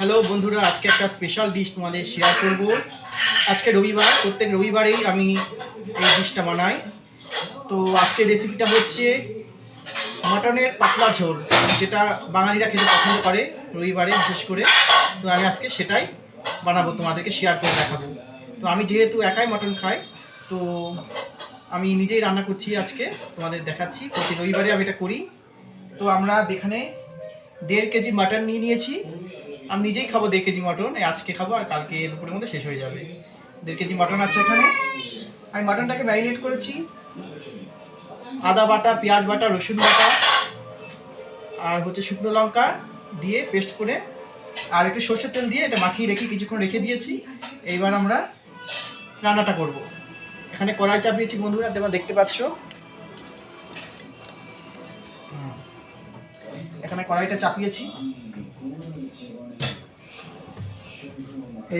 Hello বন্ধুরা, আজকে একটা স্পেশাল ডিশ তোমাদের শেয়ার করব। আজকে রবিবার, প্রত্যেক রবিবারেই আমি এই ডিশটা বানাই। তো আজকের রেসিপিটা হচ্ছে মাটনের পাতলা ঝোল, যেটা বাঙালিরা খেতে পছন্দ করে রবিবারে বিশেষ করে। তো আমি আজকে সেটাই বানাবো, তোমাদেরকে শেয়ার করে দেখাবো। তো আমি যেহেতু একাই মাটন খাই, তো আমি নিজেই রান্না করছি আজকে, তোমাদের দেখাচ্ছি। প্রতি রবিবারে আমি এটা করি। তো আমরা এখানে 1.5 কেজি মাটন নিয়ে নিয়েছি। আমি নিজেই খাবো 1.5 কেজি মটন, আজকে খাবো আর কালকে দুপুরের মধ্যে শেষ হয়ে যাবে। 1.5 কেজি মটন আছে এখানে। আমি মটনটাকে ম্যারিনেট করেছি আদা বাটা, পেঁয়াজ বাটা, রসুন বাটা আর হচ্ছে শুকনো লঙ্কা দিয়ে পেস্ট করে, আর একটু সর্ষের তেল দিয়ে এটা মাখিয়ে রেখে কিছুক্ষণ রেখে দিয়েছি। এইবার আমরা রান্নাটা করব। এখানে কড়াই চাপিয়েছি বন্ধুরা, তোমরা দেখতে পাচ্ছ। এখানে কড়াইটা চাপিয়েছি।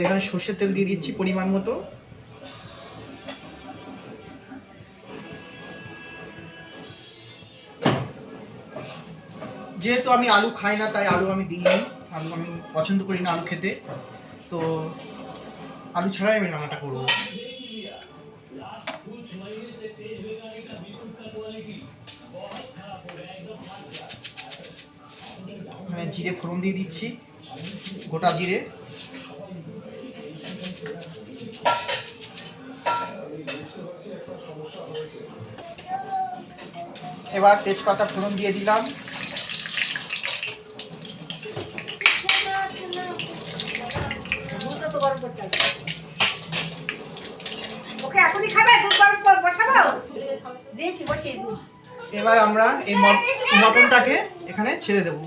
এখানে সর্ষের তেল দিয়ে দিচ্ছি পরিমাণ মতো। যেহেতু আমি আলু খাই না, তাই আলু আমি দিইনি। আলু আমি পছন্দ করি না আলু খেতে, তো আলু ছাড়াই আমি রান্নাটা করবো। জিরে ফোড়ন দিয়ে দিচ্ছি, গোটা জিরে। এবার তেজপাতা ফোড়ন দিয়ে দিলাম। এবার আমরা এই মটনটাকে এখানে ছেড়ে দেবো।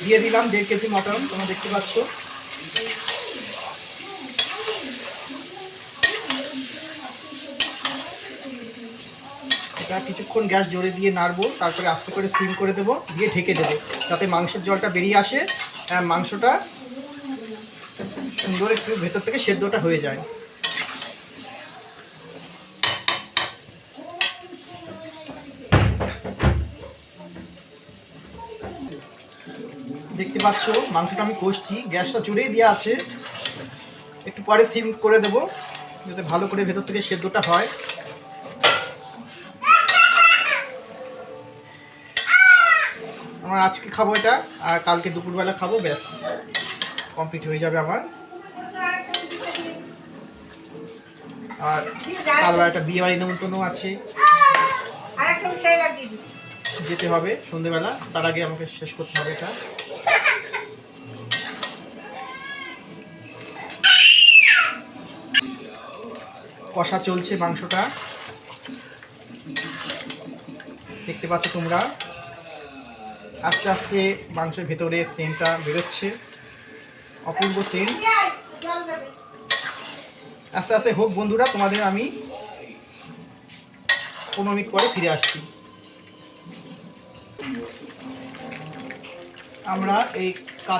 দিয়ে দিলাম 1.5 কেজি মটন, তোমরা দেখতে পাচ্ছ। এটা কিছুক্ষণ গ্যাস জোরে দিয়ে নাড়বো, তারপরে আস্তে করে সিম করে দেবো, দিয়ে ঢেকে দেবো, যাতে মাংসের জলটা বেরিয়ে আসে, মাংসটা সুন্দর একটু ভেতর থেকে সেদ্ধটা হয়ে যায়। দেখতে পাচ্ছ মাংসটা আমি কষছি, গ্যাসটা জোরেই দেওয়া আছে। একটু পরে সিম করে দেবো, যাতে ভালো করে ভেতর থেকে সেদ্ধটা হয়। আমার আজকে খাবো এটা, আর কালকে দুপুরবেলা খাবো, ব্যাস কমপ্লিট হয়ে যাবে আমার। আর কালবেলা একটা বিয়ে বাড়ি নেমন্তন্ন আছে, যেতে হবে সন্ধ্যেবেলা, তার আগে আমাকে শেষ করতে হবে এটা। কষা চলছে মাংসটা, দেখতে পাচ্ছ তোমরা। আস্তে আস্তে মাংসের ভেতরে সেন্টটা বেরোচ্ছে, অপূর্ব সেন্ট। আস্তে আস্তে হোক বন্ধুরা, তোমাদের আমি 15 মিনিট পরে ফিরে আসছি। আমরা এই কাঁচা